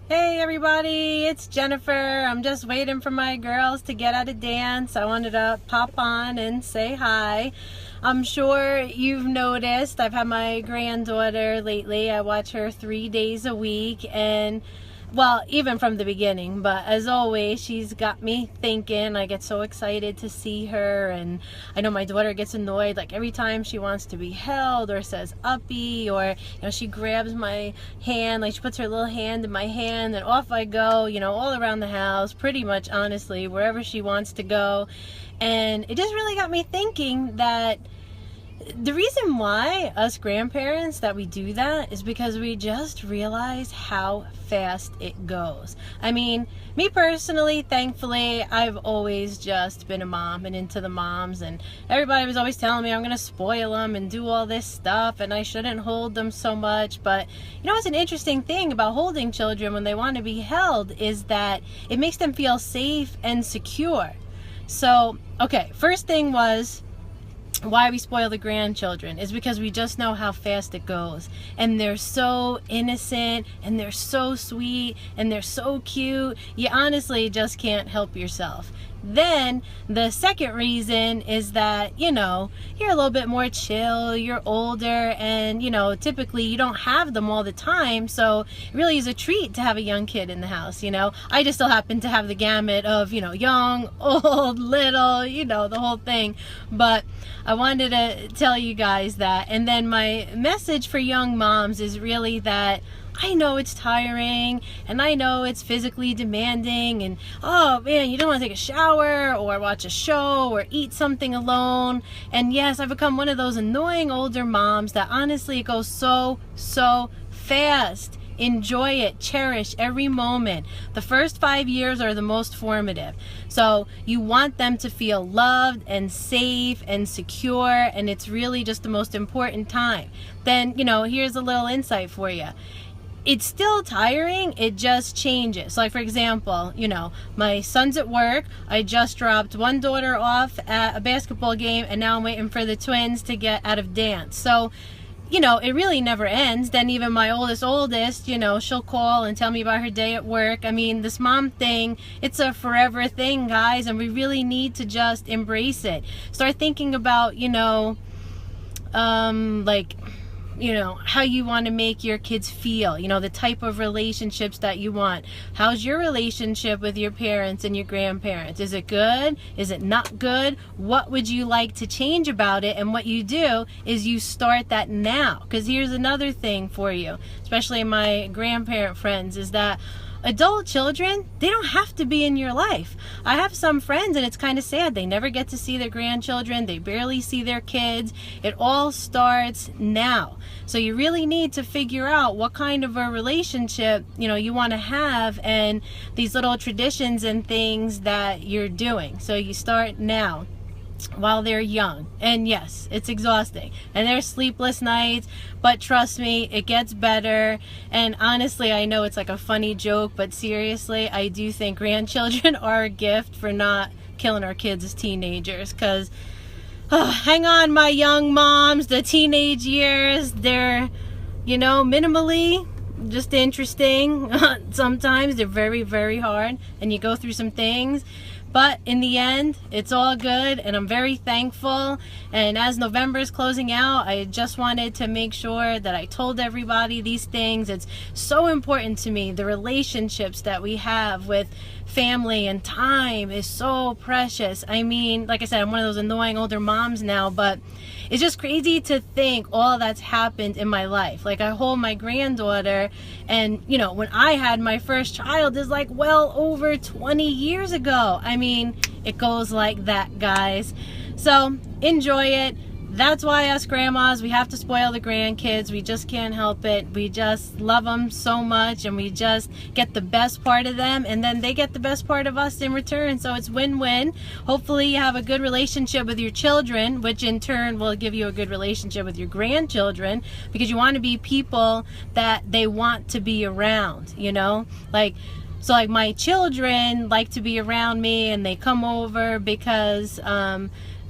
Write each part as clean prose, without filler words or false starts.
Hey everybody, it's Jennifer. I'm just waiting for my girls to get out of dance. I wanted to pop on and say hi. I'm sure you've noticed I've had my granddaughter lately. I watch her 3 days a week, and well, even from the beginning, but as always, she's got me thinking. I get so excited to see her, and I know my daughter gets annoyed like every time she wants to be held or says uppy, or she grabs my hand, like she puts her little hand in my hand and off I go, all around the house, pretty much, honestly, wherever she wants to go. And it just really got me thinking that the reason why us grandparents that we do that is because we just realize how fast it goes. I mean, me personally, thankfully, I've always just been a mom and into the moms, and everybody was always telling me I'm gonna spoil them and do all this stuff and I shouldn't hold them so much. But what's an interesting thing about holding children when they want to be held is that it makes them feel safe and secure. So okay, first thing was, why we spoil the grandchildren is because we just know how fast it goes, and they're so innocent and they're so sweet and they're so cute, you honestly just can't help yourself. Then the second reason is that you're a little bit more chill, you're older, and typically you don't have them all the time, so it really is a treat to have a young kid in the house. I just still happen to have the gamut of young, old, little, the whole thing. But I wanted to tell you guys that. And then my message for young moms is really that I know it's tiring and I know it's physically demanding, and oh man, you don't want to take a shower or watch a show or eat something alone. And yes, I've become one of those annoying older moms that honestly, it goes so fast. Enjoy it, cherish every moment. The first 5 years are the most formative. So you want them to feel loved and safe and secure, and it's really just the most important time. Then, here's a little insight for you. It's still tiring, it just changes. Like for example, my son's at work. I just dropped one daughter off at a basketball game, and now I'm waiting for the twins to get out of dance. So it really never ends. Then even my oldest, she'll call and tell me about her day at work. I mean, this mom thing, it's a forever thing, guys, and we really need to just embrace it. Start thinking about, how you want to make your kids feel, the type of relationships that you want. How's your relationship with your parents and your grandparents? Is it good? Is it not good? What would you like to change about it? And what you do is you start that now. Because here's another thing for you, especially my grandparent friends, is that adult children, they don't have to be in your life. I have some friends, and it's kind of sad, they never get to see their grandchildren, they barely see their kids. It all starts now. So you really need to figure out what kind of a relationship you want to have, and these little traditions and things that you're doing. So you start now while they're young. And yes, it's exhausting and there's sleepless nights, but trust me, it gets better. And honestly, I know it's like a funny joke, but seriously, I do think grandchildren are a gift for not killing our kids as teenagers. Because hang on, my young moms, the teenage years, they're minimally just interesting. Sometimes they're very hard, and you go through some things, but in the end, it's all good, and I'm very thankful. And as November is closing out, I just wanted to make sure that I told everybody these things. It's so important to me. The relationships that we have with family and time is so precious. I mean, like I said, I'm one of those annoying older moms now, but it's just crazy to think all that's happened in my life. Like, I hold my granddaughter, and when I had my first child is like well over 20 years ago. I mean, it goes like that, guys. So enjoy it. That's why us grandmas, we have to spoil the grandkids. We just can't help it. We just love them so much, and we just get the best part of them, and then they get the best part of us in return. So it's win-win. Hopefully you have a good relationship with your children, which in turn will give you a good relationship with your grandchildren, because you want to be people that they want to be around, So like my children like to be around me, and they come over because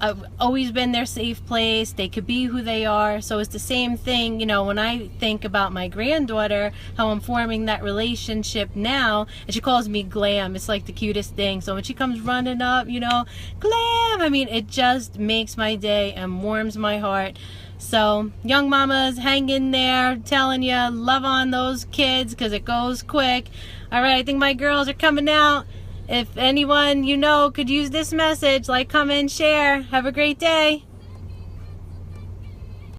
I've always been their safe place. They could be who they are. So it's the same thing, you know, when I think about my granddaughter, how I'm forming that relationship now, and she calls me Glam. It's like the cutest thing. So when she comes running up, you know, Glam, I mean, it just makes my day and warms my heart. So young mamas, hang in there, telling you, love on those kids because it goes quick. All right, I think my girls are coming out. If anyone you know could use this message, like, comment, share. Have a great day.